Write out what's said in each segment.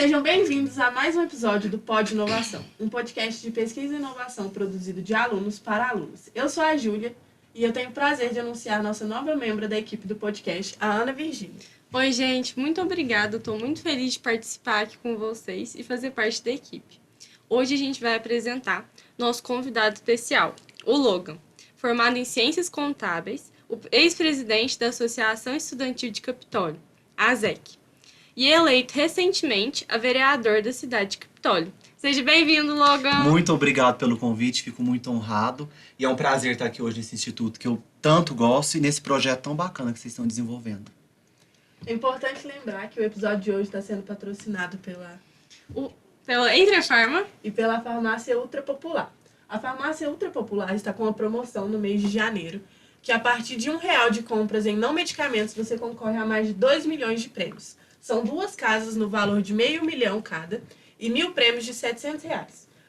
Sejam bem-vindos a mais um episódio do Pod Inovação, um podcast de pesquisa e inovação produzido de alunos para alunos. Eu sou a Júlia e eu tenho o prazer de anunciar nossa nova membra da equipe do podcast, a Ana Virgínia. Oi, gente, muito obrigada. Estou muito feliz de participar aqui com vocês e fazer parte da equipe. Hoje a gente vai apresentar nosso convidado especial, o Logan, formado em Ciências Contábeis, o ex-presidente da Associação Estudantil de Capitólio, a ASEC, e eleito recentemente a vereador da cidade de Capitólio. Seja bem-vindo, Logan! Muito obrigado pelo convite, fico muito honrado. E é um prazer estar aqui hoje nesse instituto que eu tanto gosto e nesse projeto tão bacana que vocês estão desenvolvendo. É importante lembrar que o episódio de hoje está sendo patrocinado pela Entrefarma e pela Farmácia Ultra Popular. A Farmácia Ultra Popular está com uma promoção no mês de janeiro, que a partir de R$1 de compras em não medicamentos você concorre a mais de 2 milhões de prêmios. São 2 casas no valor de R$500 mil cada e 1.000 prêmios de R$700.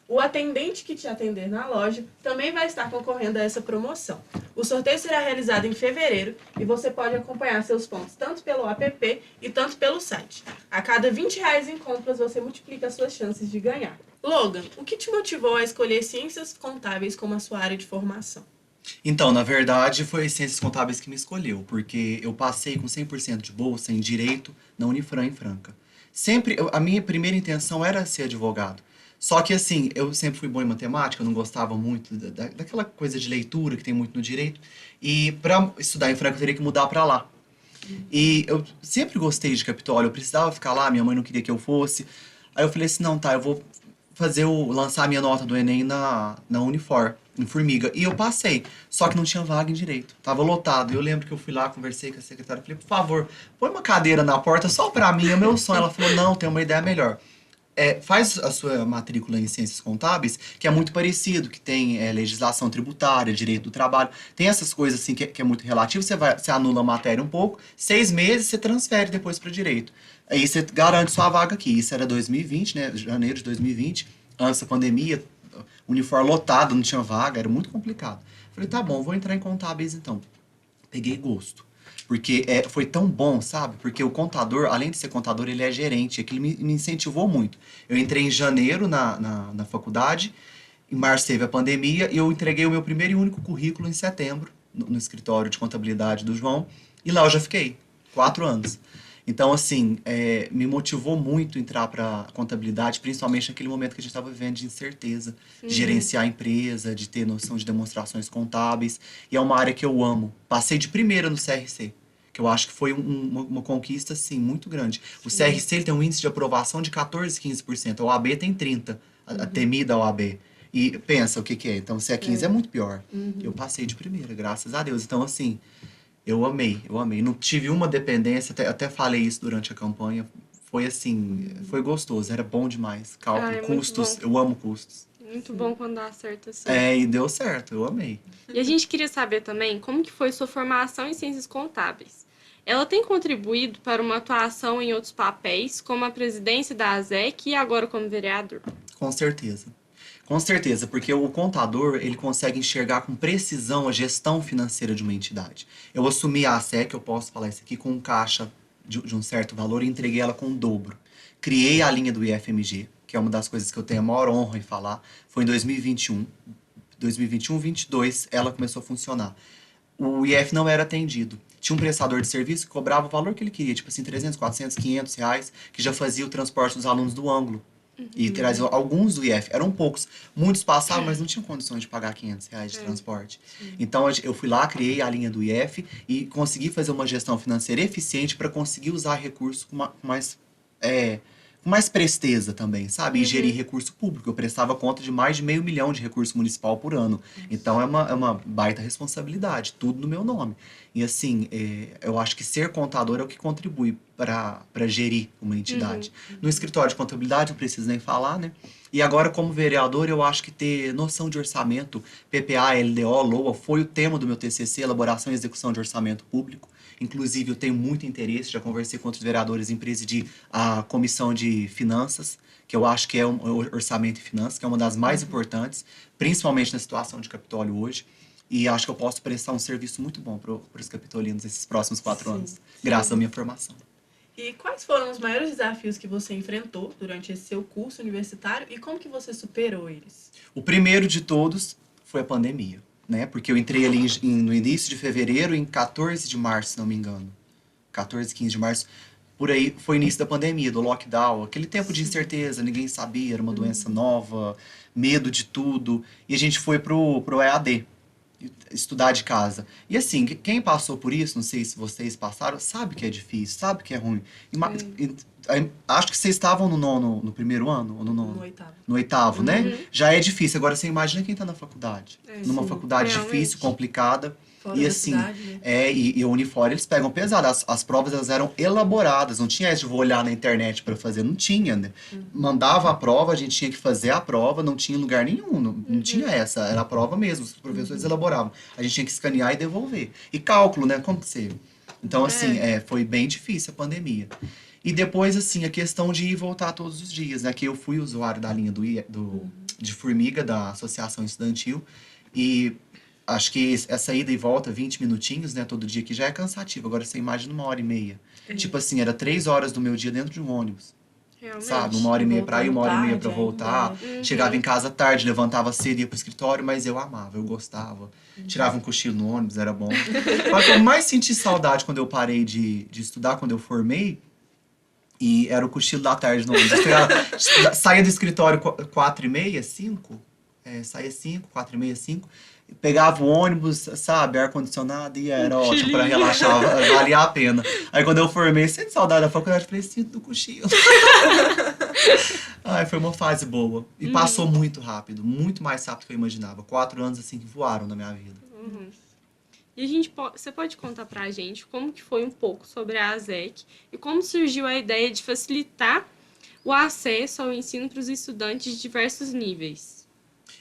O atendente que te atender na loja também vai estar concorrendo a essa promoção. O sorteio será realizado em fevereiro e você pode acompanhar seus pontos tanto pelo app e tanto pelo site. A cada R$20 em compras você multiplica as suas chances de ganhar. Logan, o que te motivou a escolher Ciências Contábeis como a sua área de formação? Então, na verdade, foi Ciências Contábeis que me escolheu, porque eu passei com 100% de bolsa em Direito na Unifran, em Franca. A minha primeira intenção era ser advogado. Só que, assim, eu sempre fui bom em matemática, eu não gostava muito daquela coisa de leitura que tem muito no Direito. E para estudar em Franca, eu teria que mudar para lá. E eu sempre gostei de Capitólio, eu precisava ficar lá, minha mãe não queria que eu fosse. Aí eu falei assim, não, tá, eu vou lançar a minha nota do Enem na Unifor, em Formiga. E eu passei, só que não tinha vaga em Direito. Tava lotado. E eu lembro que eu fui lá, conversei com a secretária, falei, por favor, põe uma cadeira na porta só pra mim, é meu sonho. Ela falou, não, tem uma ideia melhor. Faz a sua matrícula em Ciências Contábeis, que é muito parecido, que tem legislação tributária, direito do trabalho, tem essas coisas assim que é muito relativo, você anula a matéria um pouco, 6 meses você transfere depois para direito. Aí você garante sua vaga aqui. Isso era 2020, né, janeiro de 2020, antes da pandemia, uniforme lotado, não tinha vaga, era muito complicado. Falei, tá bom, vou entrar em contábeis então. Peguei gosto. Porque foi tão bom, sabe? Porque o contador, além de ser contador, ele é gerente. Aquilo me incentivou muito. Eu entrei em janeiro na faculdade, em março teve a pandemia, e eu entreguei o meu primeiro e único currículo em setembro, no escritório de contabilidade do João, e lá eu já fiquei, 4 anos. Então, assim, me motivou muito entrar para contabilidade, principalmente naquele momento que a gente estava vivendo de incerteza, de gerenciar a empresa, de ter noção de demonstrações contábeis. E é uma área que eu amo. Passei de primeira no CRC, que eu acho que foi uma conquista, assim, muito grande. O CRC ele tem um índice de aprovação de 14, 15%. A OAB tem 30%, a temida OAB. E pensa o que é. Então, se é 15 é muito pior. Eu passei de primeira, graças a Deus. Então, assim... Eu amei. Não tive uma dependência, até falei isso durante a campanha. Foi assim, foi gostoso, era bom demais. Cálculo, custos, eu amo custos. Muito bom quando dá certo assim. E deu certo, eu amei. E a gente queria saber também como que foi sua formação em Ciências Contábeis. Ela tem contribuído para uma atuação em outros papéis, como a presidência da ASEC e agora como vereador? Com certeza. Com certeza, porque o contador, ele consegue enxergar com precisão a gestão financeira de uma entidade. Eu assumi a ASEC, eu posso falar isso aqui, com um caixa de um certo valor e entreguei ela com o dobro. Criei a linha do IFMG, que é uma das coisas que eu tenho a maior honra em falar. Foi em 2021. 2022, ela começou a funcionar. O IF não era atendido. Tinha um prestador de serviço que cobrava o valor que ele queria, tipo assim, 300, 400, 500 reais, que já fazia o transporte dos alunos do ângulo. E trazia alguns do IF, eram poucos. Muitos passavam, mas não tinham condições de pagar 500 reais de transporte. Então, eu fui lá, criei a linha do IF e consegui fazer uma gestão financeira eficiente para conseguir usar recursos com mais presteza também, sabe? E gerir recurso público. Eu prestava conta de mais de R$500 mil de recurso municipal por ano. Então, é uma baita responsabilidade, tudo no meu nome. E assim, eu acho que ser contador é o que contribui para gerir uma entidade. No escritório de contabilidade, não preciso nem falar, né? E agora, como vereador, eu acho que ter noção de orçamento, PPA, LDO, LOA, foi o tema do meu TCC, Elaboração e Execução de Orçamento Público. Inclusive, eu tenho muito interesse, já conversei com outros vereadores em presidir a Comissão de Finanças, que eu acho que é o Orçamento e Finanças, que é uma das mais importantes, principalmente na situação de Capitólio hoje. E acho que eu posso prestar um serviço muito bom para os capitolinos esses próximos 4 anos, graças à minha formação. E quais foram os maiores desafios que você enfrentou durante esse seu curso universitário e como que você superou eles? O primeiro de todos foi a pandemia, né? Porque eu entrei ali no início de fevereiro, em 14 de março, se não me engano. 14, 15 de março. Por aí foi o início da pandemia, do lockdown. Aquele tempo de incerteza, ninguém sabia, era uma doença nova, medo de tudo. E a gente foi pro EAD, estudar de casa. E assim, quem passou por isso, não sei se vocês passaram, sabe que é difícil, sabe que é ruim. Acho que vocês estavam no primeiro ano, ou no nono? No oitavo. No oitavo, né? Já é difícil. Agora você imagina quem tá na faculdade. Numa sim, faculdade realmente. difícil, complicada. Fora E da assim, cidade, né? e o Unifor eles pegam pesado. As provas elas eram elaboradas, não tinha essa de vou olhar na internet para fazer, não tinha, né? Mandava a prova, a gente tinha que fazer a prova, não tinha em lugar nenhum, não tinha essa, era a prova mesmo, os professores elaboravam. A gente tinha que escanear e devolver. E cálculo, né? Como que você. Então, assim, foi bem difícil a pandemia. E depois, assim, a questão de ir e voltar todos os dias, né? Que eu fui usuário da linha de Formiga, da Associação Estudantil, e acho que essa ida e volta, 20 minutinhos, né, todo dia, que já é cansativo. Agora você imagina 1h30. Tipo assim, era 3 horas do meu dia dentro de um ônibus. Realmente. Sabe? 1h30 pra ir, Voltando 1h30 tarde pra ainda, voltar. né? Chegava em casa tarde, levantava cedo, ia pro escritório, mas eu amava, eu gostava. Tirava um cochilo no ônibus, era bom. Mas o que eu mais senti saudade quando eu parei de estudar, quando eu formei, e era o cochilo da tarde no ônibus. Saía do escritório 4h30, 5. Saía 5, 4h30, 5. Pegava o ônibus, sabe, ar-condicionado, e era ótimo pra relaxar, valia a pena. Aí quando eu formei, senti saudade da faculdade, falei, sinto do cochilo. Ai, foi uma fase boa. E passou muito rápido, muito mais rápido do que eu imaginava. 4 anos, assim, que voaram na minha vida. E você pode contar pra gente como que foi um pouco sobre a ASEC e como surgiu a ideia de facilitar o acesso ao ensino para os estudantes de diversos níveis?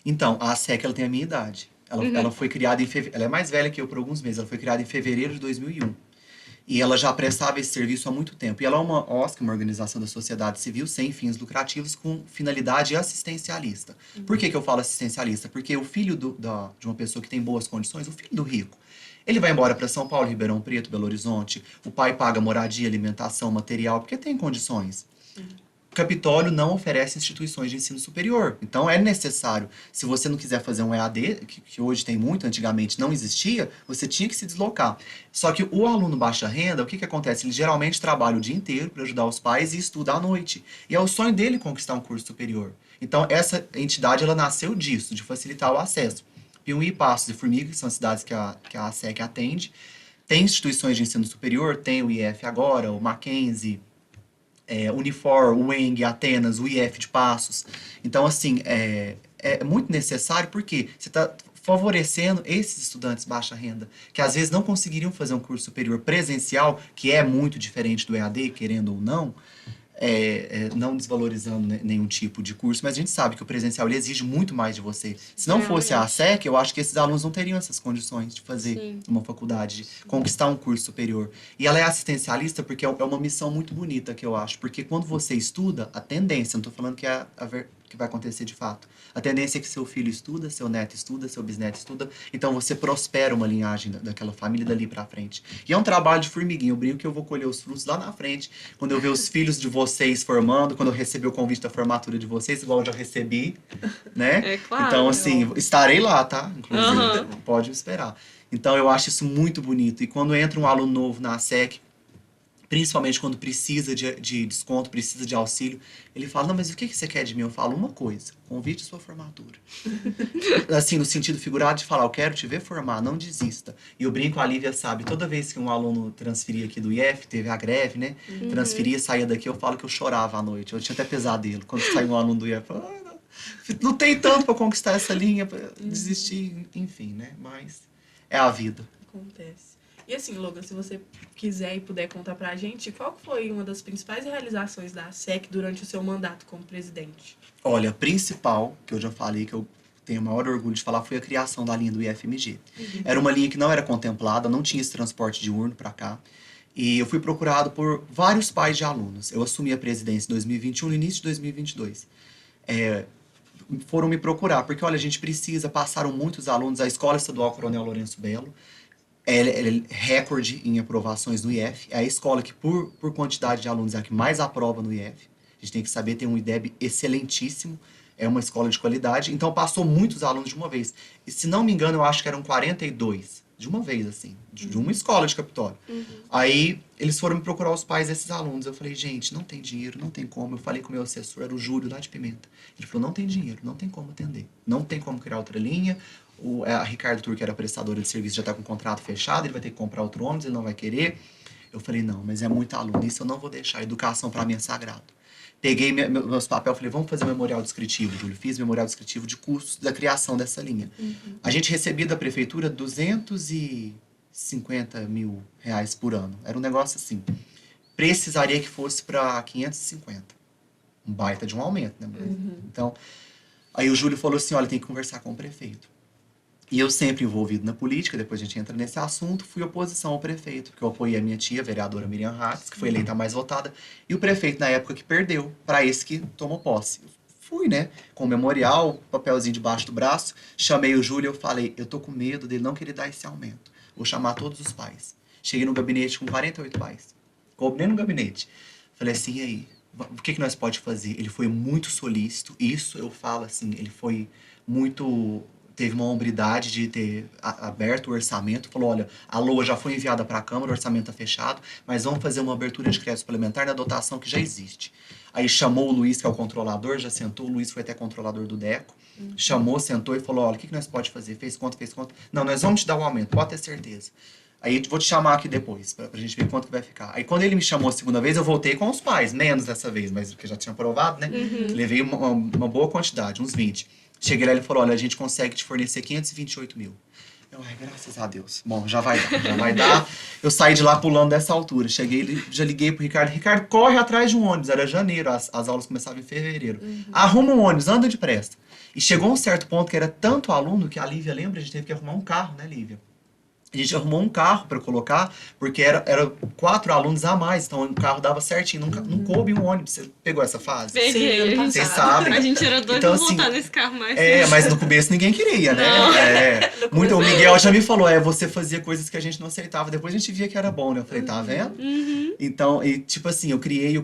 Então, a SEC, ela tem a minha idade. Ela foi criada em fevereiro. Ela é mais velha que eu por alguns meses. Ela foi criada em fevereiro de 2001. E ela já prestava esse serviço há muito tempo. E ela é uma OSC, uma organização da sociedade civil sem fins lucrativos, com finalidade assistencialista. Por que eu falo assistencialista? Porque o filho de uma pessoa que tem boas condições, o filho do rico, ele vai embora para São Paulo, Ribeirão Preto, Belo Horizonte. O pai paga moradia, alimentação, material, porque tem condições. O Capitólio não oferece instituições de ensino superior. Então é necessário, se você não quiser fazer um EAD, que hoje tem muito, antigamente não existia, você tinha que se deslocar. Só que o aluno baixa renda, o que acontece? Ele geralmente trabalha o dia inteiro para ajudar os pais e estuda à noite. E é o sonho dele conquistar um curso superior. Então essa entidade ela nasceu disso, de facilitar o acesso. Piauí, Passos e Formiga, que são as cidades que a ASEC atende, tem instituições de ensino superior, tem o IF agora, o Mackenzie, Unifor, o UENG, Atenas, o IF de Passos. Então, assim, é muito necessário porque você está favorecendo esses estudantes baixa renda, que às vezes não conseguiriam fazer um curso superior presencial, que é muito diferente do EAD, querendo ou não, não desvalorizando nenhum tipo de curso, mas a gente sabe que o presencial ele exige muito mais de você. Se não fosse a ASEC, eu acho que esses alunos não teriam essas condições de fazer uma faculdade, de conquistar um curso superior. E ela é assistencialista porque é uma missão muito bonita que eu acho, porque quando você estuda, a tendência, não estou falando que que vai acontecer de fato, a tendência é que seu filho estuda, seu neto estuda, seu bisneto estuda, então você prospera uma linhagem daquela família dali pra frente. E é um trabalho de formiguinha, eu brinco que eu vou colher os frutos lá na frente, quando eu ver os filhos de vocês formando, quando eu receber o convite da formatura de vocês, igual eu já recebi, né? É claro. Então, assim, estarei lá, tá? Inclusive, pode esperar. Então, eu acho isso muito bonito. E quando entra um aluno novo na ASEC, principalmente quando precisa de desconto, precisa de auxílio, ele fala, não, mas o que você quer de mim? Eu falo uma coisa, convite sua formatura. Assim, no sentido figurado de falar, eu quero te ver formar, não desista. E eu brinco, a Lívia sabe, toda vez que um aluno transferia aqui do IF, teve a greve, né? Transferia, saía daqui, eu falo que eu chorava à noite. Eu tinha até pesadelo. Quando saiu um aluno do IF, eu falava, não tem tanto para conquistar essa linha, para desistir, enfim, né? Mas é a vida. Acontece. E assim, Logan, se você quiser e puder contar pra gente, qual foi uma das principais realizações da ASEC durante o seu mandato como presidente? Olha, a principal, que eu já falei, que eu tenho o maior orgulho de falar, foi a criação da linha do IFMG. Era uma linha que não era contemplada, não tinha esse transporte diurno para cá. E eu fui procurado por vários pais de alunos. Eu assumi a presidência em 2021, no início de 2022. Foram me procurar, porque, olha, a gente precisa, passaram muitos alunos, a Escola Estadual Coronel Lourenço Belo, Ela é recorde em aprovações no IF. É a escola que, por quantidade de alunos, é a que mais aprova no IF. A gente tem que saber, tem um IDEB excelentíssimo. É uma escola de qualidade. Então, passou muitos alunos de uma vez. E, se não me engano, eu acho que eram 42. De uma vez, assim. De uma escola de Capitólio. Aí, eles foram me procurar os pais desses alunos. Eu falei, gente, não tem dinheiro, não tem como. Eu falei com o meu assessor, era o Júlio, lá de Pimenta. Ele falou, não tem dinheiro, não tem como atender. Não tem como criar outra linha. A Ricardo Tour, que era prestadora de serviço, já está com o contrato fechado, ele vai ter que comprar outro ônibus, ele não vai querer. Eu falei, não, mas é muito aluno, isso eu não vou deixar. Educação para mim é sagrado. Peguei meus papéis, falei, vamos fazer memorial descritivo, Júlio. Fiz memorial descritivo de custos da criação dessa linha. A gente recebia da prefeitura 250 mil reais por ano. Era um negócio assim. Precisaria que fosse para 550. Um baita de um aumento, né? Então, aí o Júlio falou assim, olha, tem que conversar com o prefeito. E eu sempre envolvido na política, depois a gente entra nesse assunto, fui oposição ao prefeito, porque eu apoiei a minha tia, a vereadora Miriam Hatz, que foi eleita a mais votada, e o prefeito, na época, que perdeu, para esse que tomou posse. Fui, né, com o memorial, papelzinho debaixo do braço, chamei o Júlio e eu falei, eu tô com medo dele não querer dar esse aumento. Vou chamar todos os pais. Cheguei no gabinete com 48 pais. Coube nem no gabinete. Falei assim, e aí, o que nós pode fazer? Ele foi muito solícito, isso eu falo assim, ele foi muito... Teve uma hombridade de ter aberto o orçamento, falou, olha, a LOA já foi enviada para a Câmara, o orçamento está fechado, mas vamos fazer uma abertura de crédito suplementar na dotação que já existe. Aí chamou o Luiz, que é o controlador, já sentou, o Luiz foi até controlador do DECO, chamou, sentou e falou, olha, o que nós pode fazer? Fez conta? Não, nós vamos te dar o aumento, pode ter certeza. Aí vou te chamar aqui depois, pra gente ver quanto que vai ficar. Aí quando ele me chamou a segunda vez, eu voltei com os pais, menos dessa vez, mas porque já tinha aprovado, né? Levei uma boa quantidade, uns 20. Cheguei lá e ele falou, olha, a gente consegue te fornecer 528 mil. Eu, ai, graças a Deus. Bom, já vai dar, já vai dar. Eu saí de lá pulando dessa altura. Cheguei, já liguei pro Ricardo. Ricardo, corre atrás de um ônibus. Era janeiro, as aulas começavam em fevereiro. Arruma um ônibus, anda depressa. E chegou um certo ponto que era tanto aluno que a Lívia, lembra? A gente teve que arrumar um carro, né, Lívia? A gente arrumou um carro para colocar, porque era 4 alunos a mais, então o carro dava certinho, não coube um ônibus. Você pegou essa fase? Peguei, Sim, gente- Vocês sabem. A gente era doido Então, pra assim, voltar nesse carro mais. Mas no começo ninguém queria, né? Muito, o Miguel já me falou, você fazia coisas que a gente não aceitava. Depois a gente via que era bom, né? Eu falei, tá vendo? Então, e tipo assim, eu criei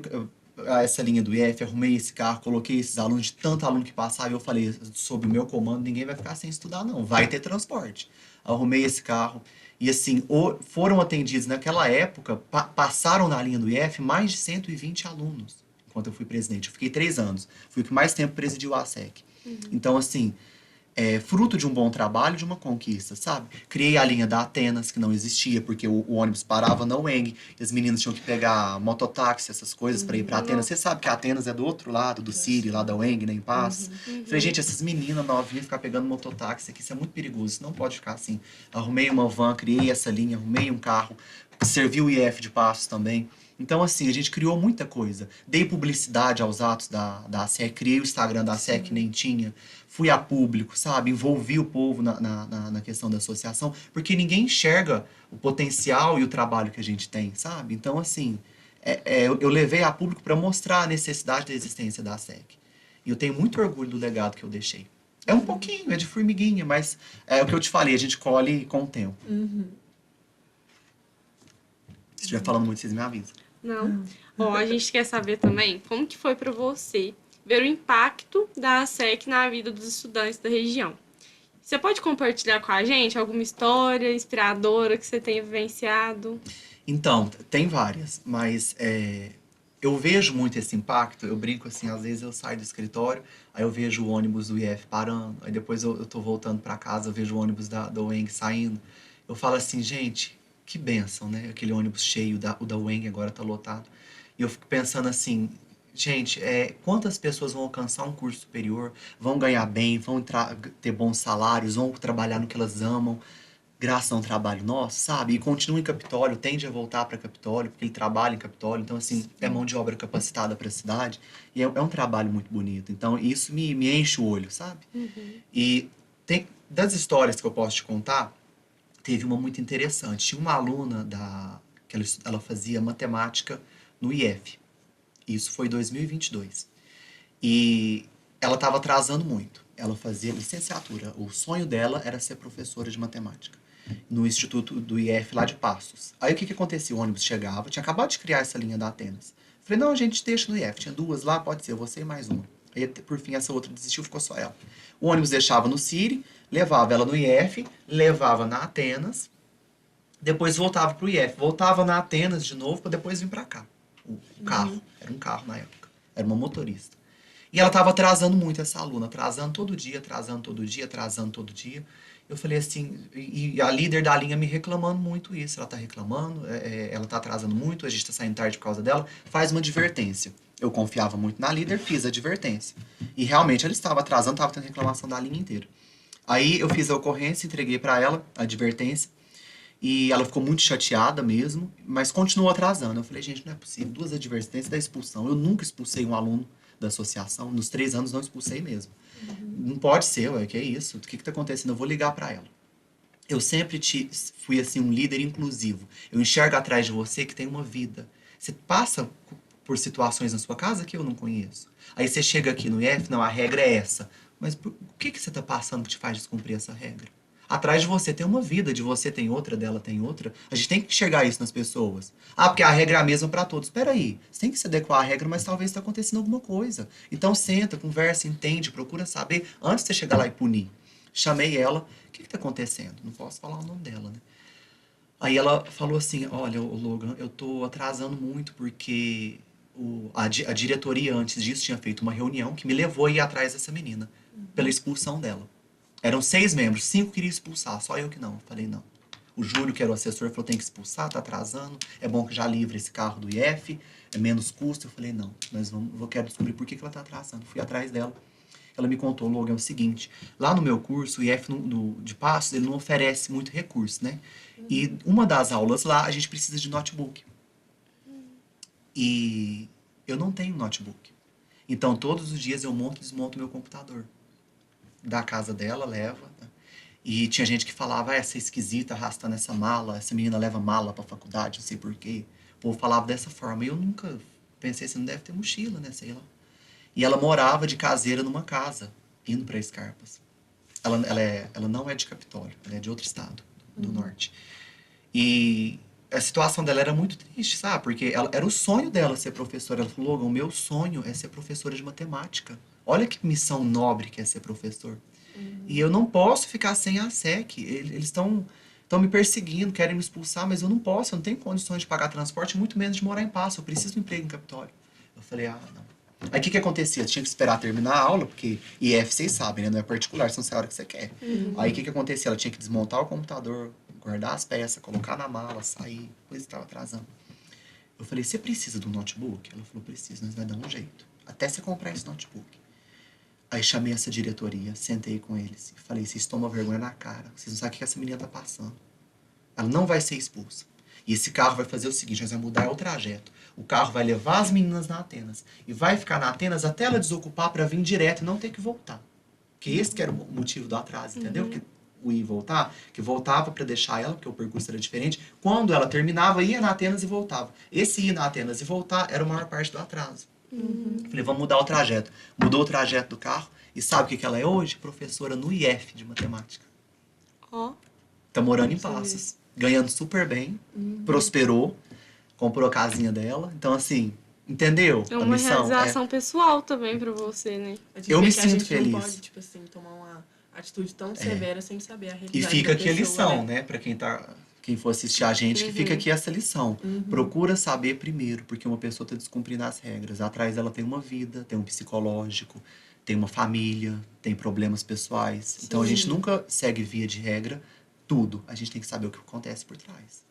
essa linha do IF, arrumei esse carro, coloquei esses alunos, de tanto aluno que passava, e eu falei, sob o meu comando, ninguém vai ficar sem estudar, não. Vai ter transporte. Arrumei esse carro. E assim, foram atendidos naquela época, passaram na linha do IF mais de 120 alunos, enquanto eu fui presidente. Eu fiquei 3 anos. Fui o que mais tempo presidiu a ASEC. Então, assim, fruto de um bom trabalho, de uma conquista, sabe? Criei a linha da Atenas, que não existia, porque o ônibus parava na UENG, e as meninas tinham que pegar mototáxi, essas coisas, para ir para Atenas. Você sabe que a Atenas é do outro lado, do Siri, lá da UENG, né, em Paz. Falei, gente, essas meninas novinhas ficar pegando mototáxi aqui, isso é muito perigoso, isso não pode ficar assim. Arrumei uma van, criei essa linha, arrumei um carro, servi o IF de Passos também. Então, assim, a gente criou muita coisa. Dei publicidade aos atos da ASEC, criei o Instagram da ASEC, que nem tinha. Fui a público, sabe? Envolvi o povo na questão da associação, porque ninguém enxerga o potencial e o trabalho que a gente tem, sabe? Então, assim, eu levei a público para mostrar a necessidade da existência da ASEC. E eu tenho muito orgulho do legado que eu deixei. É um pouquinho, é de formiguinha, mas é o que eu te falei, a gente colhe com o tempo. Se estiver falando muito, vocês me avisam. Não. Ó, a gente quer saber também como que foi para você ver o impacto da ASEC na vida dos estudantes da região. Você pode compartilhar com a gente alguma história inspiradora que você tenha vivenciado? Então, tem várias, mas eu vejo muito esse impacto. Eu brinco assim, às vezes eu saio do escritório, aí eu vejo o ônibus do IF parando, aí depois eu tô voltando para casa, eu vejo o ônibus da UENG saindo. Eu falo assim, gente, que bênção, né? Aquele ônibus cheio, o da UENG agora tá lotado. E eu fico pensando assim, gente, quantas pessoas vão alcançar um curso superior, vão ganhar bem, vão ter bons salários, vão trabalhar no que elas amam, graças a um trabalho nosso, sabe? E continua em Capitólio, tende a voltar para Capitólio, porque ele trabalha em Capitólio, então, assim, é mão de obra capacitada para a cidade, e é um trabalho muito bonito. Então, isso me enche o olho, sabe? E das histórias que eu posso te contar, teve uma muito interessante. Tinha uma aluna que ela fazia matemática no IF. Isso foi em 2022. E ela estava atrasando muito. Ela fazia licenciatura. O sonho dela era ser professora de matemática. no Instituto do IF lá de Passos. Aí o que acontecia? O ônibus chegava, tinha acabado de criar essa linha da Atenas. Falei, não, a gente deixa no IF. Tinha duas lá, pode ser, você e mais uma. Aí, por fim, essa outra desistiu, ficou só ela. O ônibus deixava no Ciri, levava ela no IF, levava na Atenas, depois voltava pro IF, voltava na Atenas de novo, para depois vir para cá. O carro, era um carro na época, era uma motorista. E ela estava atrasando muito essa aluna, atrasando todo dia, atrasando todo dia, atrasando todo dia. Eu falei assim, e a líder da linha me reclamando muito isso. Ela tá reclamando, ela tá atrasando muito, a gente tá saindo tarde por causa dela. Faz uma advertência. Eu confiava muito na líder, fiz a advertência. E realmente ela estava atrasando, estava tendo reclamação da linha inteira. Aí eu fiz a ocorrência, entreguei para ela a advertência. E ela ficou muito chateada mesmo, mas continuou atrasando. Eu falei, gente, não é possível. 2 advertências da expulsão. Eu nunca expulsei um aluno da associação. Nos 3 anos não expulsei mesmo. Não pode ser, ué, que é isso? O que tá acontecendo? Eu vou ligar para ela. Eu sempre fui assim um líder inclusivo. Eu enxergo atrás de você que tem uma vida. Você passa por situações na sua casa que eu não conheço. Aí você chega aqui no IF, não, a regra é essa. Mas o que você tá passando que te faz descumprir essa regra? Atrás de você tem uma vida, de você tem outra, dela tem outra. A gente tem que enxergar isso nas pessoas. Ah, porque a regra é a mesma para todos. Espera aí, você tem que se adequar à regra, mas talvez está acontecendo alguma coisa. Então senta, conversa, entende, procura saber antes de você chegar lá e punir. Chamei ela, o que está acontecendo? Não posso falar o nome dela, né? Aí ela falou assim, olha, Logan, eu tô atrasando muito porque a diretoria antes disso tinha feito uma reunião que me levou a ir atrás dessa menina, pela expulsão dela. Eram 6 membros, 5 queriam expulsar, só eu que não. Falei, não. O Júlio, que era o assessor, falou, tem que expulsar, tá atrasando. É bom que já livre esse carro do IF, é menos custo. Eu falei, não, eu quero descobrir por que ela tá atrasando. Fui atrás dela. Ela me contou, Logan, é o seguinte, lá no meu curso, o IF de Passos, ele não oferece muito recurso, né? E uma das aulas lá, a gente precisa de notebook. E eu não tenho notebook. Então, todos os dias eu monto e desmonto meu computador. Da casa dela, leva. Né? E tinha gente que falava, essa é esquisita, arrastando essa mala, essa menina leva mala pra faculdade, não sei porquê. O povo falava dessa forma. E eu nunca pensei assim, não deve ter mochila, né, sei lá. E ela morava de caseira numa casa, indo pra Escarpas. Ela não é de Capitólio, ela é de outro estado, do norte. E a situação dela era muito triste, sabe? Porque era o sonho dela ser professora. Ela falou, Logan, o meu sonho é ser professora de matemática. Olha que missão nobre que é ser professor. E eu não posso ficar sem a SEC. Eles estão me perseguindo, querem me expulsar, mas eu não posso, eu não tenho condições de pagar transporte, muito menos de morar em Passo. Eu preciso de um emprego em Capitólio. Eu falei, não. Aí o que acontecia? Eu tinha que esperar terminar a aula, porque IF, vocês sabem, né? Não é particular, senão você é a hora que você quer. Aí o que acontecia? Ela tinha que desmontar o computador, guardar as peças, colocar na mala, sair, depois estava atrasando. Eu falei, você precisa de um notebook? Ela falou, preciso, nós vai dar um jeito. Até você comprar esse notebook. Aí chamei essa diretoria, sentei com eles e falei, vocês tomam vergonha na cara, vocês não sabem o que essa menina tá passando. Ela não vai ser expulsa. E esse carro vai fazer o seguinte, nós vamos mudar o trajeto. O carro vai levar as meninas na Atenas e vai ficar na Atenas até ela desocupar para vir direto e não ter que voltar. Que esse que era o motivo do atraso, entendeu? Que o ir e voltar, que voltava para deixar ela, porque o percurso era diferente. Quando ela terminava, ia na Atenas e voltava. Esse ir na Atenas e voltar era a maior parte do atraso. Falei, vamos mudar o trajeto. Mudou o trajeto do carro. E sabe o que ela é hoje? Professora no IF de matemática. Tá morando em Passos. Ganhando super bem. Prosperou. Comprou a casinha dela. Então, assim, entendeu? É uma realização pessoal também pra você, né? Eu me sinto feliz. Não pode, tipo assim, tomar uma atitude tão severa sem saber a realidade. E fica aqui a pessoa, lição, né? Pra quem for assistir a gente, que fica aqui essa lição. Procura saber primeiro, porque uma pessoa tá descumprindo as regras. Atrás dela tem uma vida, tem um psicológico, tem uma família, tem problemas pessoais. Então a gente nunca segue via de regra tudo. A gente tem que saber o que acontece por trás.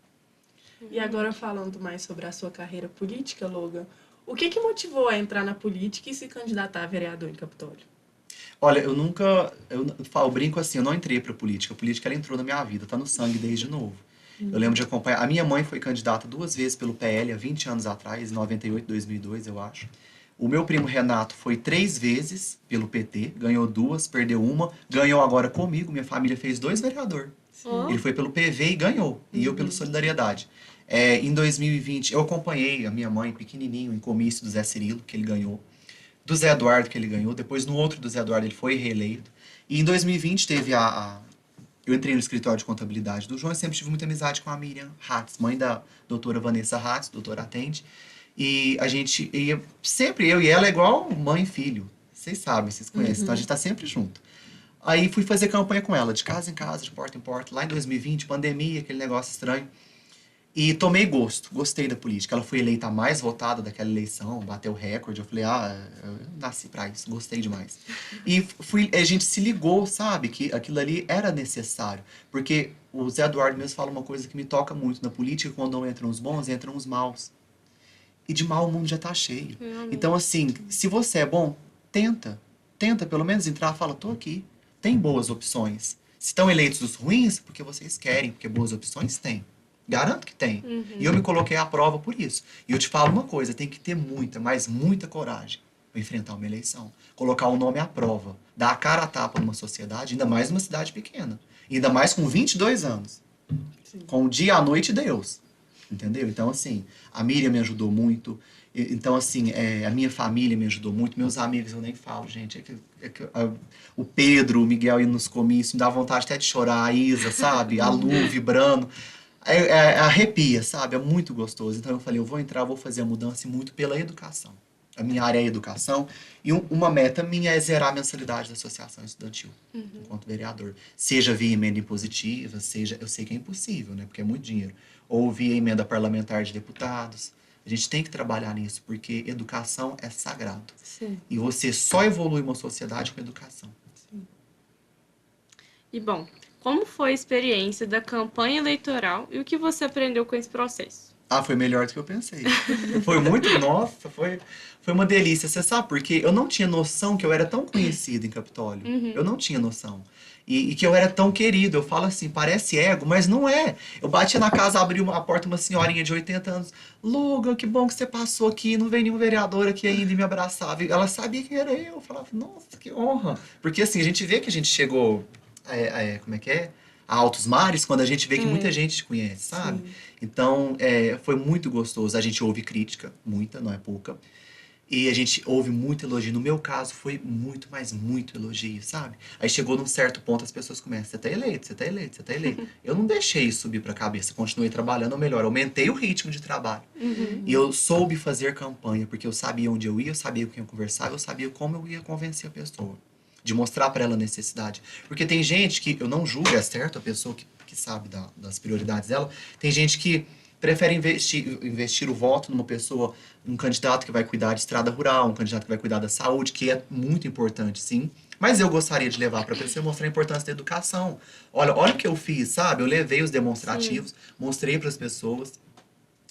E agora falando mais sobre a sua carreira política, Logan, o que motivou a entrar na política e se candidatar a vereador em Capitólio? Olha, eu brinco assim, eu não entrei pra política. A política, ela entrou na minha vida, tá no sangue desde novo. Eu lembro de acompanhar. A minha mãe foi candidata 2 vezes pelo PL há 20 anos atrás, em 98, 2002, eu acho. O meu primo Renato foi 3 vezes pelo PT, ganhou 2, perdeu 1, ganhou agora comigo. Minha família fez 2 vereadores. Ele foi pelo PV e ganhou, e eu pelo Solidariedade. Em 2020, eu acompanhei a minha mãe pequenininho em comício do Zé Cirilo, que ele ganhou, do Zé Eduardo, que ele ganhou, depois no outro do Zé Eduardo ele foi reeleito. E em 2020 teve Eu entrei no escritório de contabilidade do João e sempre tive muita amizade com a Miriam Hatz, mãe da doutora Vanessa Hatz, doutora Atende. E a gente ia sempre, eu e ela, é igual mãe e filho. Vocês sabem, vocês conhecem, então a gente tá sempre junto. Aí fui fazer campanha com ela, de casa em casa, de porta em porta, lá em 2020, pandemia, aquele negócio estranho. E tomei gosto, gostei da política. Ela foi eleita a mais votada daquela eleição, bateu recorde. Eu falei, eu nasci pra isso, gostei demais. E a gente se ligou, sabe, que aquilo ali era necessário. Porque o Zé Eduardo mesmo fala uma coisa que me toca muito na política: quando não entram os bons, entram os maus. E de mal o mundo já tá cheio. Então, assim, se você é bom, tenta. Tenta pelo menos entrar, fala, tô aqui. Tem boas opções. Se estão eleitos os ruins, porque vocês querem, porque boas opções tem. Garanto que tem. E eu me coloquei à prova por isso. E eu te falo uma coisa, tem que ter muita, mas muita coragem para enfrentar uma eleição. Colocar o nome à prova. Dar a cara a tapa numa sociedade, ainda mais numa cidade pequena. Ainda mais com 22 anos. Sim. Com o dia, a noite e Deus. Entendeu? Então, assim, a Miriam me ajudou muito. Então, assim, a minha família me ajudou muito. Meus amigos, eu nem falo, gente. O Pedro, o Miguel indo nos comícios, me dá vontade até de chorar. A Isa, sabe? A Lu vibrando. Arrepia, sabe? É muito gostoso. Então eu falei, eu vou entrar, eu vou fazer a mudança, e muito pela educação. A minha área é educação. E uma meta minha é zerar a mensalidade da associação estudantil, enquanto vereador. Seja via emenda impositiva, seja... Eu sei que é impossível, né? Porque é muito dinheiro. Ou via emenda parlamentar de deputados. A gente tem que trabalhar nisso, porque educação é sagrado. Sim. E você só evolui uma sociedade com educação. Sim. E bom, como foi a experiência da campanha eleitoral e o que você aprendeu com esse processo? Foi melhor do que eu pensei. Foi muito, nossa, foi uma delícia. Você sabe por quê? Eu não tinha noção que eu era tão conhecido em Capitólio. Eu não tinha noção. E que eu era tão querido. Eu falo assim, parece ego, mas não é. Eu batia na casa, abriu a porta, uma senhorinha de 80 anos. Logan, que bom que você passou aqui. Não veio nenhum vereador aqui ainda e me abraçava. E ela sabia quem era eu. Eu falava, nossa, que honra. Porque assim, a gente vê que a gente chegou... como é que é? A altos mares, quando a gente vê que muita gente te conhece, sabe? Sim. Então, foi muito gostoso. A gente ouve crítica, muita, não é pouca. E a gente ouve muito elogio. No meu caso, foi muito, mas muito elogio, sabe? Aí chegou num certo ponto, as pessoas começam, você tá eleito, você tá eleito, você tá eleito. Eu não deixei isso subir pra cabeça, continuei trabalhando, ou melhor, aumentei o ritmo de trabalho. E eu soube fazer campanha, porque eu sabia onde eu ia, eu sabia com quem eu conversava, eu sabia como eu ia convencer a pessoa. De mostrar para ela a necessidade. Porque tem gente que, eu não julgo, é certo, a pessoa que sabe das prioridades dela, tem gente que prefere investir o voto numa pessoa, um candidato que vai cuidar de estrada rural, um candidato que vai cuidar da saúde, que é muito importante, sim. Mas eu gostaria de levar para a pessoa e mostrar a importância da educação. Olha o que eu fiz, sabe? Eu levei os demonstrativos, mostrei para as pessoas.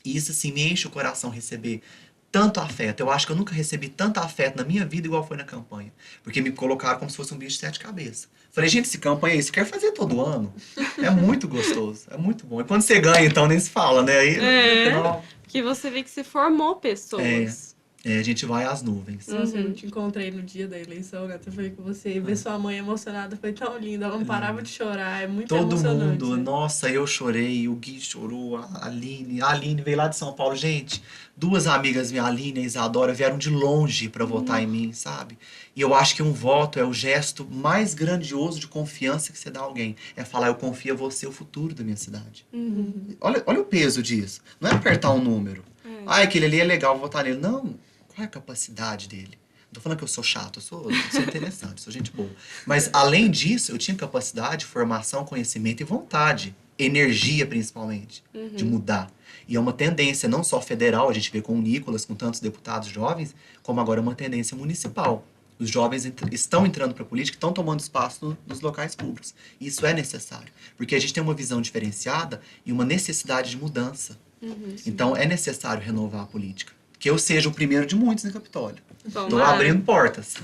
E isso, assim, me enche o coração receber tanto afeto. Eu acho que eu nunca recebi tanto afeto na minha vida igual foi na campanha. Porque me colocaram como se fosse um bicho de 7 cabeças. Falei, gente, esse campanha aí, você quer fazer todo ano? É muito gostoso, é muito bom. E quando você ganha, então, nem se fala, né? Aí, não, Porque você vê que você formou pessoas. a gente vai às nuvens. Nossa, eu te encontrei no dia da eleição, né? Eu falei com você, e ver sua mãe emocionada foi tão lindo. Ela não parava de chorar, é muito Todo emocionante. mundo, Né? nossa, eu chorei, o Gui chorou, a Aline veio lá de São Paulo. Gente, 2 amigas minhas, a Aline e a Isadora, vieram de longe pra votar em mim, sabe? E eu acho que um voto é o gesto mais grandioso de confiança que você dá a alguém. É falar, eu confio em você, o futuro da minha cidade. Olha o peso disso. Não é apertar um número. Aquele ali é legal, vou votar nele. Não, qual é a capacidade dele? Não tô falando que eu sou chato, eu sou interessante, sou gente boa. Mas, além disso, eu tinha capacidade, formação, conhecimento e vontade. Energia, principalmente, de mudar. E é uma tendência não só federal, a gente vê com o Nicolas, com tantos deputados jovens, como agora é uma tendência municipal. Os jovens estão entrando para a política, estão tomando espaço nos locais públicos. E isso é necessário, porque a gente tem uma visão diferenciada e uma necessidade de mudança. Então, é necessário renovar a política. Que eu seja o primeiro de muitos no Capitólio. Estou abrindo portas.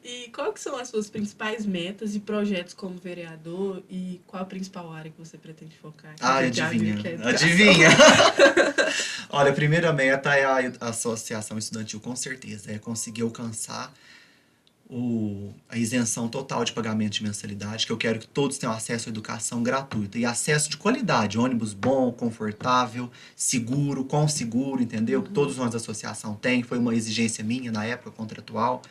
E qual que são as suas principais metas e projetos como vereador e qual a principal área que você pretende focar? Adivinha. É Adivinha. Olha, a primeira meta é a associação estudantil, com certeza. É conseguir alcançar a isenção total de pagamento de mensalidade, que eu quero que todos tenham acesso à educação gratuita e acesso de qualidade, ônibus bom, confortável, seguro, com seguro, entendeu? Que todos nós da associação têm, foi uma exigência minha na época contratual,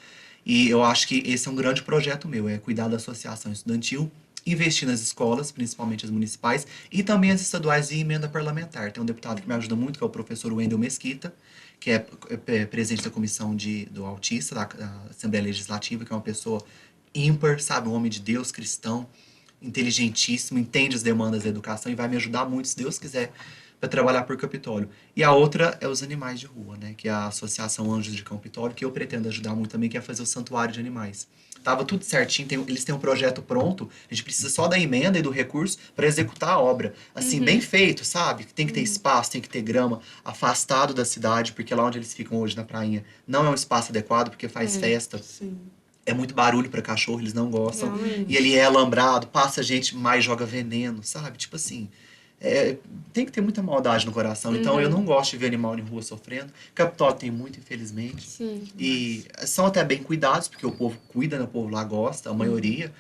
e eu acho que esse é um grande projeto meu, é cuidar da associação estudantil investir nas escolas, principalmente as municipais, e também as estaduais e emenda parlamentar. Tem um deputado que me ajuda muito, que é o professor Wendel Mesquita, que é presidente da comissão do autista, da Assembleia Legislativa, que é uma pessoa ímpar, sabe? Um homem de Deus, cristão, inteligentíssimo, entende as demandas da educação e vai me ajudar muito, se Deus quiser, para trabalhar por Capitólio. E a outra é os animais de rua, né? Que é a Associação Anjos de Capitólio, que eu pretendo ajudar muito também, que é fazer o santuário de animais. Tava tudo certinho, eles têm um projeto pronto, a gente precisa só da emenda e do recurso para executar a obra. Assim, bem feito, sabe? Tem que ter espaço, tem que ter grama, afastado da cidade, porque lá onde eles ficam hoje na prainha não é um espaço adequado, porque faz festa. Sim. É muito barulho para cachorro, eles não gostam. Realmente. E ele é alambrado, passa gente mais, joga veneno, sabe? Tipo assim, tem que ter muita maldade no coração. Então eu não gosto de ver animal em rua sofrendo. Capitólio tem muito, infelizmente. Sim. E são até bem cuidados, porque o povo cuida, né? O povo lá gosta, a maioria.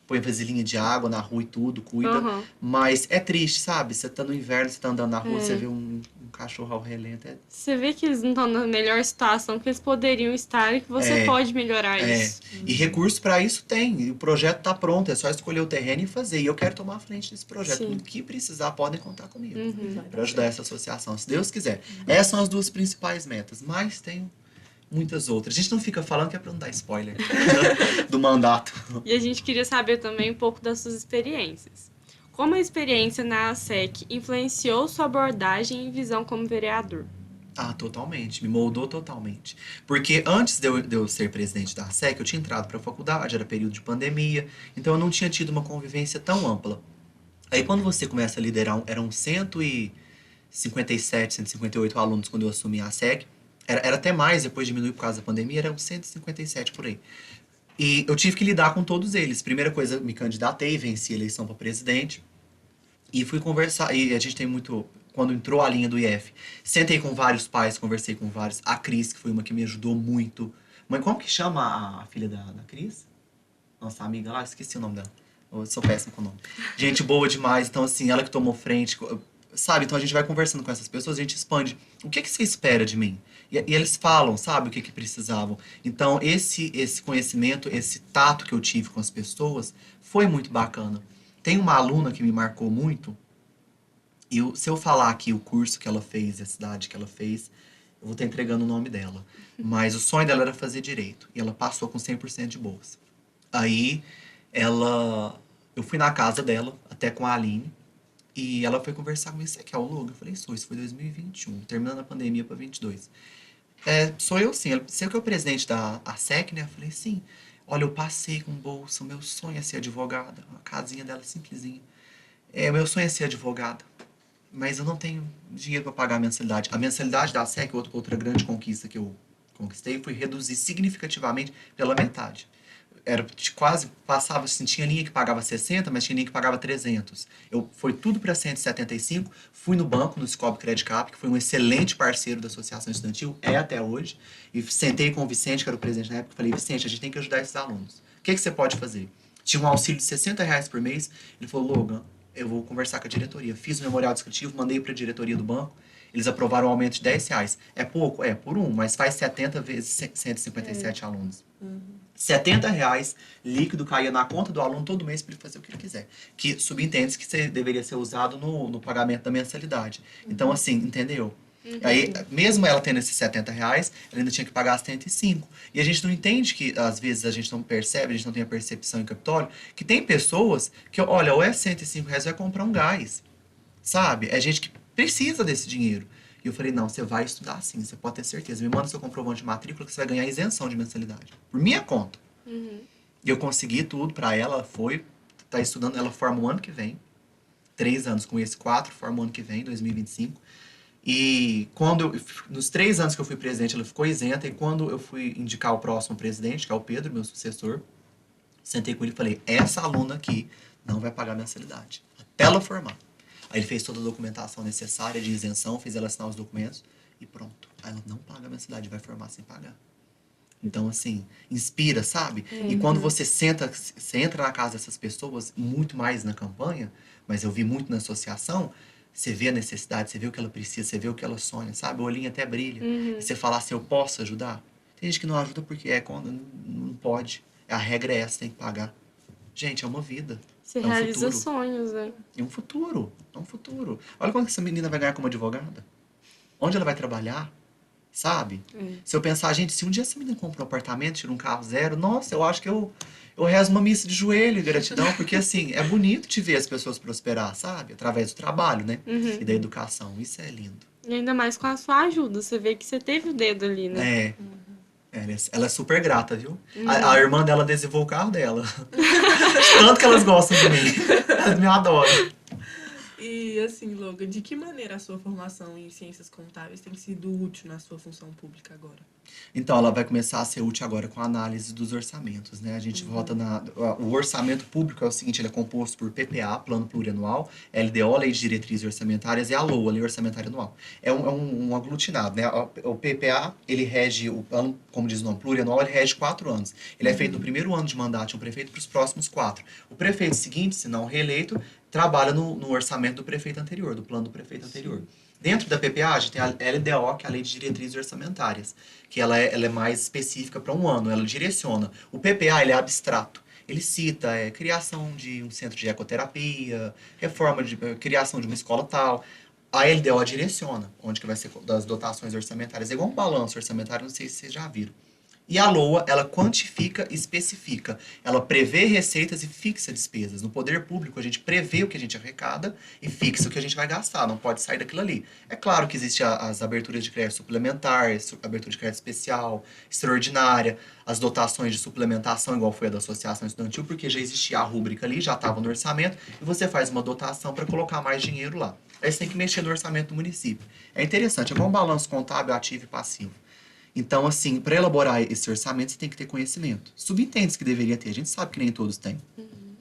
Põe vasilhinha de água na rua e tudo, cuida. Aham. Mas é triste, sabe? Você tá no inverno, você tá andando na rua, você vê um cachorro ao relento. Você vê que eles não estão na melhor situação que eles poderiam estar e que você pode melhorar isso. E recurso para isso tem. E o projeto tá pronto, é só escolher o terreno e fazer. E eu quero tomar a frente desse projeto. Sim. Tudo que precisar, podem contar comigo para ajudar essa associação, se Deus quiser. Essas são as duas principais metas, mas tem muitas outras. A gente não fica falando que é para não dar spoiler do mandato. E a gente queria saber também um pouco das suas experiências. Como a experiência na ASEC influenciou sua abordagem e visão como vereador? Ah, totalmente. Me moldou totalmente. Porque antes de eu ser presidente da ASEC, eu tinha entrado para a faculdade, era período de pandemia, então eu não tinha tido uma convivência tão ampla. Aí quando você começa a liderar, eram 157, 158 alunos quando eu assumi a ASEC, era até mais, depois diminuiu por causa da pandemia, eram 157 por aí. E eu tive que lidar com todos eles. Primeira coisa, me candidatei, venci a eleição para presidente. E fui conversar. E a gente tem muito. Quando entrou a linha do IF, sentei com vários pais, conversei com vários. A Cris, que foi uma que me ajudou muito. Mãe, como que chama a filha da Cris? Nossa amiga lá, esqueci o nome dela. Eu sou péssimo com o nome. Gente boa demais. Então, assim, ela que tomou frente. Sabe? Então a gente vai conversando com essas pessoas, a gente expande. O que você espera de mim? E eles falam, sabe, o que precisavam. Então, esse conhecimento, esse tato que eu tive com as pessoas, foi muito bacana. Tem uma aluna que me marcou muito, e se eu falar aqui o curso que ela fez, a cidade que ela fez, eu vou estar entregando o nome dela. Mas o sonho dela era fazer direito, e ela passou com 100% de bolsa. Aí, eu fui na casa dela, até com a Aline, e ela foi conversar comigo, você quer o logo? Eu falei, sou, isso foi 2021, terminando a pandemia para 22. Sou eu sim, você que é o presidente da ASEC, né? Eu falei, sim. Olha, eu passei com bolsa, o meu sonho é ser advogada, a casinha dela é simplesinha. O meu sonho é ser advogada, mas eu não tenho dinheiro para pagar a mensalidade. A mensalidade da ASEC, outra grande conquista que eu conquistei, foi reduzir significativamente pela metade. Quase passava, assim, tinha linha que pagava 60, mas tinha linha que pagava 300. Foi tudo para 175, fui no banco, no Scope Credit Cap, que foi um excelente parceiro da Associação Estudantil, até hoje, e sentei com o Vicente, que era o presidente na época, e falei, Vicente, a gente tem que ajudar esses alunos. O que você pode fazer? Tinha um auxílio de R$ 60 por mês, ele falou, Logan, eu vou conversar com a diretoria. Fiz o memorial descritivo, mandei para a diretoria do banco, eles aprovaram um aumento de R$ 10. É pouco? É, por mas faz 70 vezes 157 alunos. R$ 70 líquido caía na conta do aluno todo mês para ele fazer o que ele quiser. Que subentende que deveria ser usado no pagamento da mensalidade. Então, assim, entendeu? Aí, mesmo ela tendo esses R$ 70, ela ainda tinha que pagar 105. E a gente não entende que, às vezes, a gente não percebe, a gente não tem a percepção em Capitólio, que tem pessoas que, olha, ou é R$ 105 vai comprar um gás. Sabe? É gente que precisa desse dinheiro. E eu falei, não, você vai estudar sim, você pode ter certeza. Me manda seu comprovante de matrícula que você vai ganhar isenção de mensalidade. Por minha conta. E eu consegui tudo pra ela, tá estudando, ela forma o ano que vem. 3 anos com esse, 4, forma o ano que vem, 2025. E nos 3 anos que eu fui presidente, ela ficou isenta. E quando eu fui indicar o próximo presidente, que é o Pedro, meu sucessor, sentei com ele e falei, essa aluna aqui não vai pagar mensalidade. Até ela formar. Aí ele fez toda a documentação necessária de isenção, fez ela assinar os documentos e pronto. Aí ela não paga a mensalidade, vai formar sem pagar. Então, assim, inspira, sabe? E quando você entra na casa dessas pessoas, muito mais na campanha, mas eu vi muito na associação, você vê a necessidade, você vê o que ela precisa, você vê o que ela sonha, sabe? O olhinho até brilha. E você fala assim, eu posso ajudar? Tem gente que não ajuda porque quando não pode. A regra é essa, tem que pagar. Gente, é uma vida. Você É um realiza futuro. sonhos, né? É um futuro. É um futuro. Olha quanto que essa menina vai ganhar como advogada. Onde ela vai trabalhar, sabe? É. Se eu pensar, gente, se um dia essa menina compra um apartamento, tira um carro zero, nossa, eu acho que eu rezo uma missa de joelho e gratidão, porque assim, é bonito te ver as pessoas prosperar, sabe? Através do trabalho, né? Uhum. E da educação. Isso é lindo. E ainda mais com a sua ajuda. Você vê que você teve o dedo ali, né? É. Ela é super grata, viu? Uhum. A irmã dela adesivou o carro dela. Tanto que elas gostam de mim. Elas me adoram. E assim, Logan, de que maneira a sua formação em ciências contábeis tem sido útil na sua função pública agora? Então, ela vai começar a ser útil agora com a análise dos orçamentos, né? A gente vota o orçamento público é o seguinte, ele é composto por PPA, Plano Plurianual, LDO, Lei de Diretrizes Orçamentárias, e a LOA, Lei Orçamentária Anual. É um aglutinado, né? O PPA, ele rege, o plano, como diz o nome, plurianual, ele rege 4 anos. Ele é feito no primeiro ano de mandato de um prefeito para os próximos 4. O prefeito seguinte, se não reeleito, trabalha no orçamento do prefeito anterior, do plano do prefeito anterior. Dentro da PPA, a gente tem a LDO, que é a Lei de Diretrizes Orçamentárias, que ela é mais específica para um ano, ela direciona. O PPA, ele é abstrato. Ele cita criação de um centro de ecoterapia, criação de uma escola tal. A LDO direciona onde que vai ser das dotações orçamentárias. É igual um balanço orçamentário, não sei se vocês já viram. E a LOA, ela quantifica e especifica. Ela prevê receitas e fixa despesas. No poder público, a gente prevê o que a gente arrecada e fixa o que a gente vai gastar. Não pode sair daquilo ali. É claro que existem as aberturas de crédito suplementar, abertura de crédito especial, extraordinária, as dotações de suplementação, igual foi a da Associação Estudantil, porque já existia a rúbrica ali, já estava no orçamento, e você faz uma dotação para colocar mais dinheiro lá. Aí você tem que mexer no orçamento do município. É interessante, é igual um balanço contábil ativo e passivo. Então, assim, para elaborar esse orçamento, você tem que ter conhecimento. Subentende que deveria ter, a gente sabe que nem todos têm.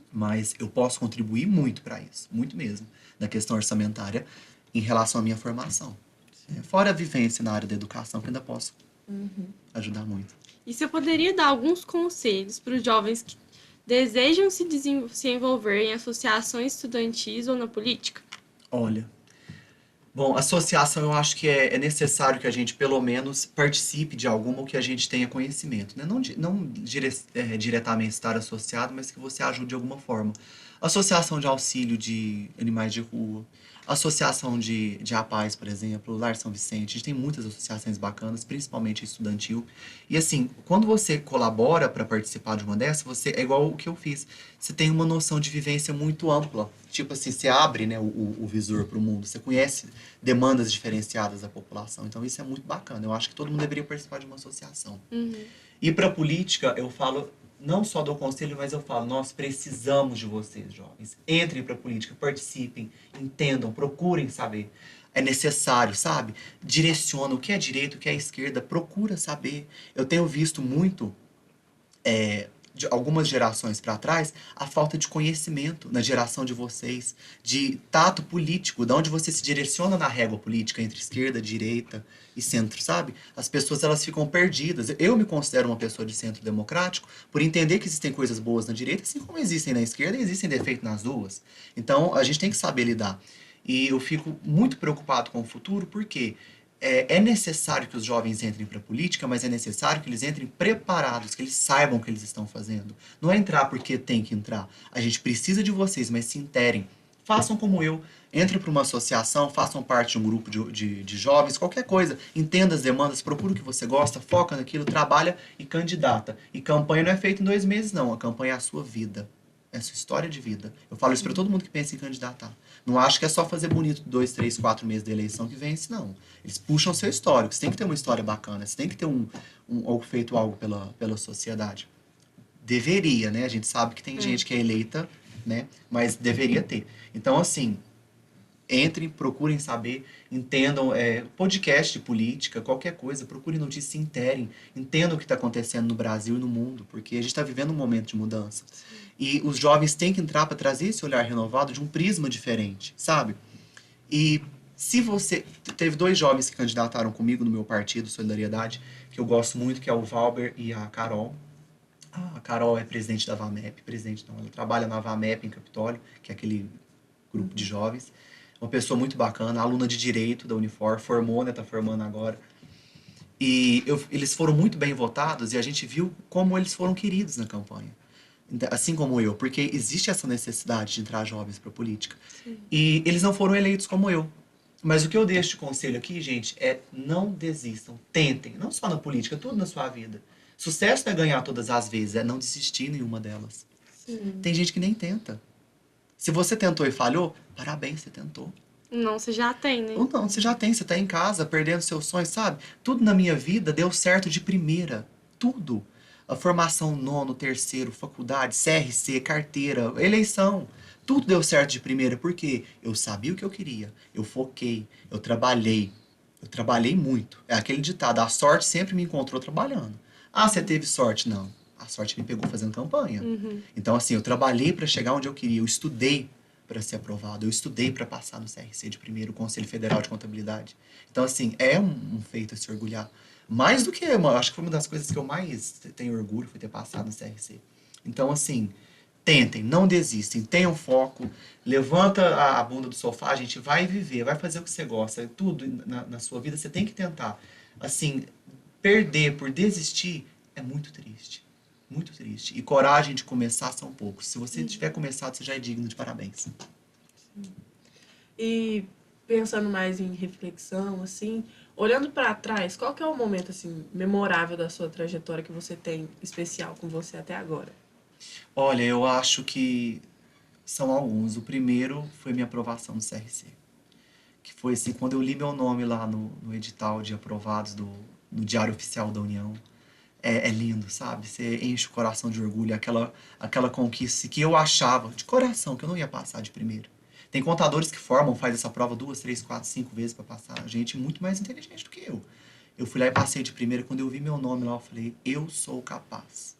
Mas eu posso contribuir muito para isso, muito mesmo, na questão orçamentária, em relação à minha formação. Fora a vivência na área da educação, que ainda posso ajudar muito. E você poderia dar alguns conselhos para os jovens que desejam se envolver em associações estudantis ou na política? Olha, bom, associação eu acho que é necessário que a gente, pelo menos, participe de alguma ou que a gente tenha conhecimento, né? Não diretamente estar associado, mas que você ajude de alguma forma. Associação de auxílio de animais de rua, associação de APAES, por exemplo, Lar São Vicente, a gente tem muitas associações bacanas, principalmente estudantil. E assim, quando você colabora para participar de uma dessas, você é igual o que eu fiz. Você tem uma noção de vivência muito ampla. Tipo assim, você abre, né, o visor para o mundo, você conhece demandas diferenciadas da população. Então isso é muito bacana. Eu acho que todo mundo deveria participar de uma associação. E para a política, eu falo, não só dou conselho, mas eu falo, nós precisamos de vocês, jovens. Entrem para a política, participem, entendam, procurem saber. É necessário, sabe? Direciona o que é direito, o que é esquerda, procura saber. Eu tenho visto muito de algumas gerações para trás, a falta de conhecimento na geração de vocês, de tato político, de onde você se direciona na régua política entre esquerda, direita e centro, sabe? As pessoas elas ficam perdidas. Eu me considero uma pessoa de centro democrático por entender que existem coisas boas na direita, assim como existem na esquerda e existem defeitos nas duas. Então, a gente tem que saber lidar. E eu fico muito preocupado com o futuro, porque é necessário que os jovens entrem para a política, mas é necessário que eles entrem preparados, que eles saibam o que eles estão fazendo. Não é entrar porque tem que entrar. A gente precisa de vocês, mas se interem. Façam como eu. Entrem para uma associação, façam parte de um grupo de jovens, qualquer coisa. Entenda as demandas, procura o que você gosta, foca naquilo, trabalha e candidata. E campanha não é feita em 2 meses, não. A campanha é a sua vida. É a sua história de vida. Eu falo isso para todo mundo que pensa em candidatar. Não acho que é só fazer bonito 2, 3, 4 meses da eleição que vence, não. Eles puxam seu histórico. Você tem que ter uma história bacana. Você tem que ter feito algo pela sociedade. Deveria, né? A gente sabe que tem gente que é eleita, né? Mas deveria ter. Então, assim, entrem, procurem saber, entendam podcast de política, qualquer coisa, procurem notícias, se interem, entendam o que está acontecendo no Brasil e no mundo, porque a gente está vivendo um momento de mudança. E os jovens têm que entrar para trazer esse olhar renovado de um prisma diferente, sabe? E se você... Teve 2 jovens que candidataram comigo no meu partido, Solidariedade, que eu gosto muito, que é o Valber e a Carol. A Carol é presidente da VAMEP, ela trabalha na VAMEP em Capitólio, que é aquele grupo de jovens. Uma pessoa muito bacana, aluna de Direito da Unifor, formou, né, tá formando agora. E eles foram muito bem votados e a gente viu como eles foram queridos na campanha. assim como eu, porque existe essa necessidade de entrar jovens para a política. E eles não foram eleitos como eu. Mas o que eu deixo de conselho aqui, gente, é não desistam, tentem, não só na política, tudo na sua vida. Sucesso não é ganhar todas as vezes, é não desistir em nenhuma delas. Sim. Tem gente que nem tenta. Se você tentou e falhou, parabéns, você tentou. Não, você já tem, né? Ou não, você já tem, você tá em casa, perdendo seus sonhos, sabe? Tudo na minha vida deu certo de primeira. Tudo. A formação nono, terceiro, faculdade, CRC, carteira, eleição. Tudo deu certo de primeira, porque eu sabia o que eu queria. Eu foquei, eu trabalhei. Eu trabalhei muito. É aquele ditado, a sorte sempre me encontrou trabalhando. Ah, você teve sorte? Não. A sorte me pegou fazendo campanha. Então, assim, eu trabalhei para chegar onde eu queria. Eu estudei para ser aprovado. Eu estudei para passar no CRC de primeiro, Conselho Federal de Contabilidade. Então, assim, é um feito a se orgulhar. Mais do que, acho que foi uma das coisas que eu mais tenho orgulho, foi ter passado no CRC. Então, assim, tentem, não desistem, tenham foco, levanta a bunda do sofá, a gente vai viver, vai fazer o que você gosta, tudo na sua vida você tem que tentar. Assim, perder por desistir é muito triste. Muito triste. E coragem de começar são poucos. Se você tiver começado, você já é digno de parabéns. E pensando mais em reflexão, assim, olhando para trás, qual que é o momento assim memorável da sua trajetória que você tem especial com você até agora? Olha, eu acho que são alguns. O primeiro foi minha aprovação no CRC. Que foi assim, quando eu li meu nome lá no edital de aprovados no Diário Oficial da União. É lindo, sabe? Você enche o coração de orgulho, aquela conquista que eu achava, de coração, que eu não ia passar de primeiro. Tem contadores que formam, faz essa prova 2, 3, 4, 5 vezes para passar. Gente muito mais inteligente do que eu. Eu fui lá e passei de primeira. Quando eu vi meu nome lá, eu falei, eu sou capaz.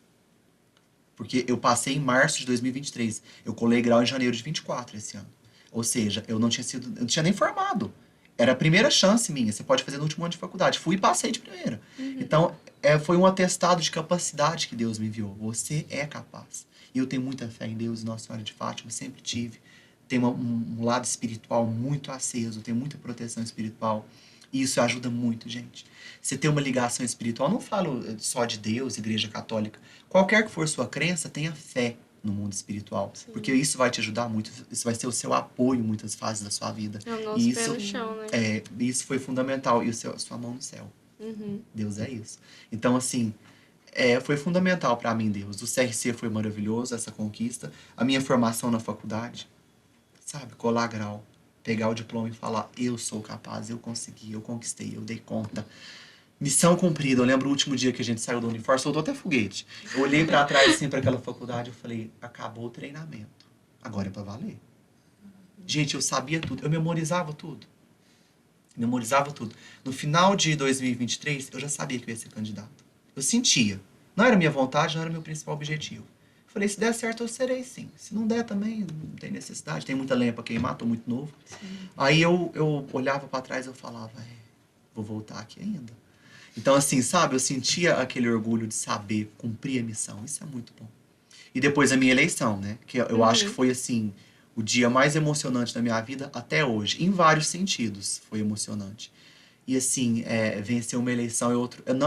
Porque eu passei em março de 2023. Eu colei grau em janeiro de 24 esse ano. Ou seja, eu não tinha nem formado. Era a primeira chance minha. Você pode fazer no último ano de faculdade. Fui e passei de primeira. Então, foi um atestado de capacidade que Deus me enviou. Você é capaz. E eu tenho muita fé em Deus e Nossa Senhora de Fátima. Sempre tive. Tenho um lado espiritual muito aceso. Tenho muita proteção espiritual. E isso ajuda muito, gente. Você ter uma ligação espiritual. Não falo só de Deus, Igreja Católica. Qualquer que for sua crença, tenha fé no mundo espiritual. Sim. Porque isso vai te ajudar muito. Isso vai ser o seu apoio em muitas fases da sua vida. É o nosso E pé isso, no chão, né? isso foi fundamental. E sua mão no céu. Deus é isso. Então, assim, foi fundamental para mim, Deus. O CRC foi maravilhoso, essa conquista. A minha formação na faculdade, sabe? Colar grau. Pegar o diploma e falar, eu sou capaz, eu consegui, eu conquistei, eu dei conta. Missão cumprida. Eu lembro o último dia que a gente saiu do uniforme, soltou até foguete. Eu olhei para trás, assim, para aquela faculdade, eu falei, acabou o treinamento. Agora é para valer. Gente, eu sabia tudo. Eu memorizava tudo. Memorizava tudo. No final de 2023, eu já sabia que eu ia ser candidato. Eu sentia. Não era minha vontade, não era meu principal objetivo. Falei, se der certo, eu serei sim. Se não der também, não tem necessidade. Tem muita lenha para queimar, tô muito novo. Sim. Aí eu olhava para trás e eu falava, vou voltar aqui ainda. Então, assim, sabe, eu sentia aquele orgulho de saber cumprir a missão. Isso é muito bom. E depois a minha eleição, né? Que eu acho que foi, assim, o dia mais emocionante da minha vida até hoje. Em vários sentidos foi emocionante. E, assim, vencer uma eleição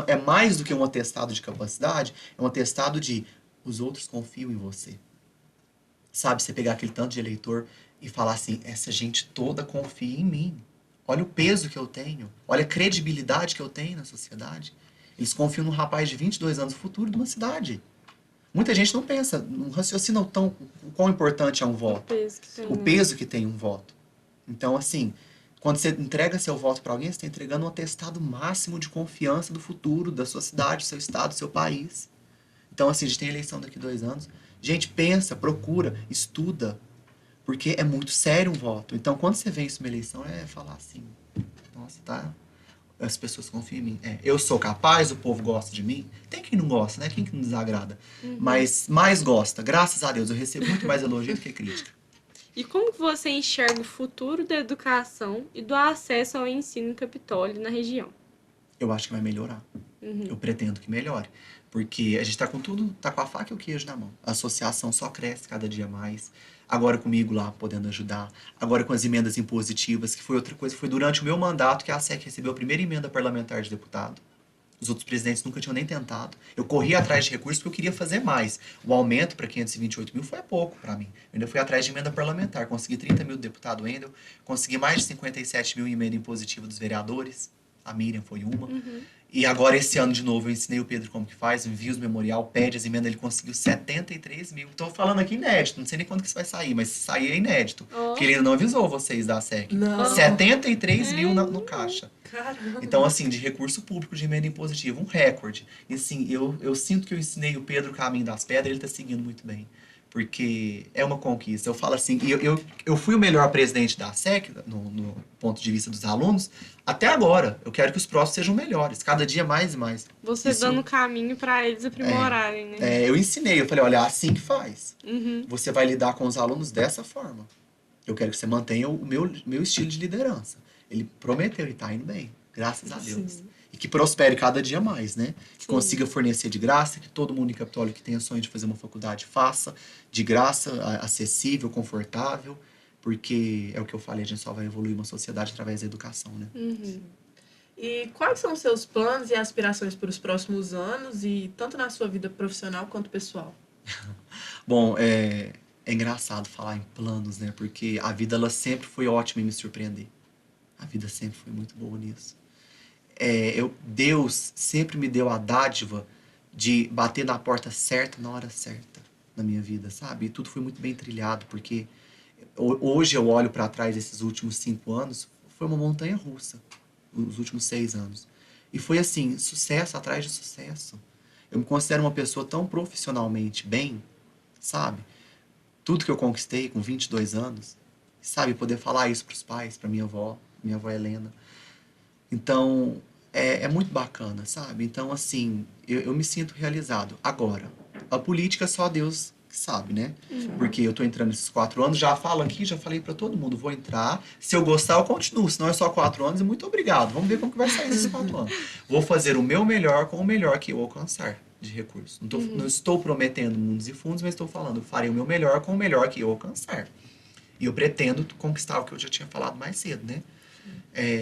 é mais do que um atestado de capacidade, é um atestado de os outros confiam em você. Sabe, você pegar aquele tanto de eleitor e falar assim, essa gente toda confia em mim. Olha o peso que eu tenho. Olha a credibilidade que eu tenho na sociedade. Eles confiam num rapaz de 22 anos, o futuro de uma cidade. Muita gente não pensa, não raciocina o quão importante é um voto. O peso que tem um voto. Então, assim, quando você entrega seu voto para alguém, você está entregando um atestado máximo de confiança do futuro, da sua cidade, do seu estado, do seu país. Então, assim, a gente tem eleição daqui a 2 anos. Gente, pensa, procura, estuda. Porque é muito sério um voto. Então, quando você vence uma eleição, é falar assim, nossa, tá? As pessoas confiam em mim. Eu sou capaz, o povo gosta de mim. Tem quem não gosta, né? Quem que não desagrada. Mas mais gosta. Graças a Deus, eu recebo muito mais elogio do que crítica. E como que você enxerga o futuro da educação e do acesso ao ensino em Capitólio na região? Eu acho que vai melhorar. Eu pretendo que melhore. Porque a gente tá com tudo, tá com a faca e o queijo na mão. A associação só cresce cada dia mais. Agora comigo lá, podendo ajudar. Agora com as emendas impositivas, que foi outra coisa. Foi durante o meu mandato que a SEC recebeu a primeira emenda parlamentar de deputado. Os outros presidentes nunca tinham nem tentado. Eu corri atrás de recursos porque eu queria fazer mais. O aumento para 528 mil foi pouco para mim. Eu ainda fui atrás de emenda parlamentar. Consegui 30 mil do deputado Wendel. Consegui mais de 57 mil em emenda impositiva dos vereadores. A Miriam foi uma. E agora, esse ano, de novo, eu ensinei o Pedro como que faz. Envio os memorial, pede as emendas. Ele conseguiu 73 mil. Estou falando aqui inédito. Não sei nem quando que isso vai sair, mas se sair é inédito. Porque ele ainda não avisou vocês da SEC. Não. 73 mil no caixa. Caramba. Então, assim, de recurso público de emenda impositiva, um recorde. E, assim, eu sinto que eu ensinei o Pedro o caminho das pedras, ele está seguindo muito bem. Porque é uma conquista. Eu falo assim, eu fui o melhor presidente da SEC, no ponto de vista dos alunos, até agora. Eu quero que os próximos sejam melhores, cada dia mais e mais. Você dando caminho para eles aprimorarem, né? Eu ensinei, eu falei, olha, é assim que faz. Uhum. Você vai lidar com os alunos dessa forma. Eu quero que você mantenha o meu estilo de liderança. Ele prometeu e tá indo bem, graças a Deus. Sim. E que prospere cada dia mais, né? Que Sim. consiga fornecer de graça, que todo mundo em Capitólio que tenha sonho de fazer uma faculdade faça, de graça, acessível, confortável, porque é o que eu falei, a gente só vai evoluir uma sociedade através da educação, né? Uhum. E quais são os seus planos e aspirações para os próximos anos, e tanto na sua vida profissional quanto pessoal? Bom, é engraçado falar em planos, né? Porque a vida, ela sempre foi ótima em me surpreender. A vida sempre foi muito boa nisso. Deus sempre me deu a dádiva de bater na porta certa na hora certa na minha vida, sabe? E tudo foi muito bem trilhado, porque hoje eu olho para trás desses últimos 5 anos, foi uma montanha russa, os últimos 6 anos. E foi assim, sucesso atrás de sucesso. Eu me considero uma pessoa tão profissionalmente bem, sabe? Tudo que eu conquistei com 22 anos, sabe? Poder falar isso para os pais, para minha avó Helena. Então, é muito bacana, sabe? Então, assim, eu me sinto realizado. Agora, a política só Deus que sabe, né? Porque eu tô entrando nesses 4 anos, já falo aqui, já falei para todo mundo, vou entrar. Se eu gostar, eu continuo. Se não é só 4 anos, e muito obrigado. Vamos ver como que vai sair esses 4 anos. Vou fazer o meu melhor com o melhor que eu alcançar de recursos. Não estou prometendo mundos e fundos, mas estou falando, farei o meu melhor com o melhor que eu alcançar. E eu pretendo conquistar o que eu já tinha falado mais cedo, né?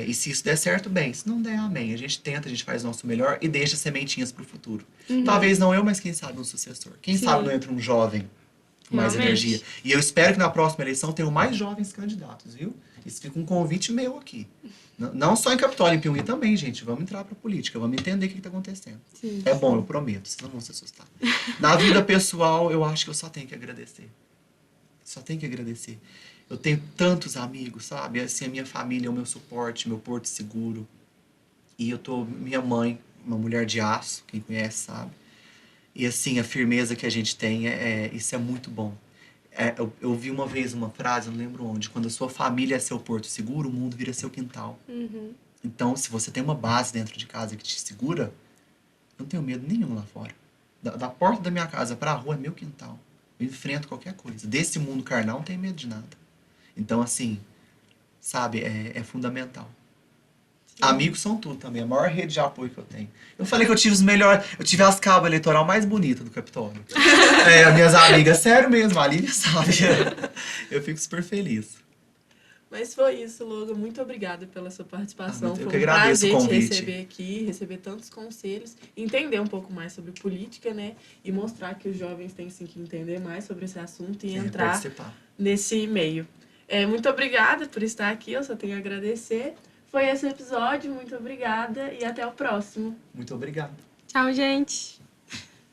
E se isso der certo, bem. Se não der, amém. A gente tenta, a gente faz o nosso melhor e deixa sementinhas pro futuro. Talvez não eu, mas quem sabe um sucessor. Quem sabe não entra um jovem com mais Realmente. energia. E eu espero que na próxima eleição tenham mais jovens candidatos, viu? Isso fica um convite meu aqui. Não só em Capitólio, em Piauí também, gente. Vamos entrar pra política, vamos entender o que tá acontecendo. Sim. É bom, eu prometo, vocês não vão se assustar. Na vida pessoal, eu acho que eu só tenho que agradecer. Só tenho que agradecer. Eu tenho tantos amigos, sabe? Assim, a minha família é o meu suporte, meu porto seguro. E minha mãe, uma mulher de aço, quem conhece sabe. E assim, a firmeza que a gente tem, isso é muito bom. Eu vi uma vez uma frase, não lembro onde, quando a sua família é seu porto seguro, o mundo vira seu quintal. Então, se você tem uma base dentro de casa que te segura, eu não tenho medo nenhum lá fora. Da porta da minha casa para a rua é meu quintal. Eu enfrento qualquer coisa. Desse mundo carnal, não tenho medo de nada. Então, assim, sabe, é fundamental. Sim. Amigos são tudo também, a maior rede de apoio que eu tenho. Eu falei que eu tive eu tive as cabas eleitoral mais bonitas do Capitólio. Minhas amigas, sério mesmo, a Lívia sabe. Eu fico super feliz. Mas foi isso, Logan. Muito obrigada pela sua participação. Eu foi que um agradeço prazer o te convite. receber aqui, receber tantos conselhos, entender um pouco mais sobre política, né? E mostrar que os jovens têm sim que entender mais sobre esse assunto e entrar participar nesse meio. Muito obrigada por estar aqui, eu só tenho a agradecer. Foi esse episódio, muito obrigada e até o próximo. Muito obrigado. Tchau, gente.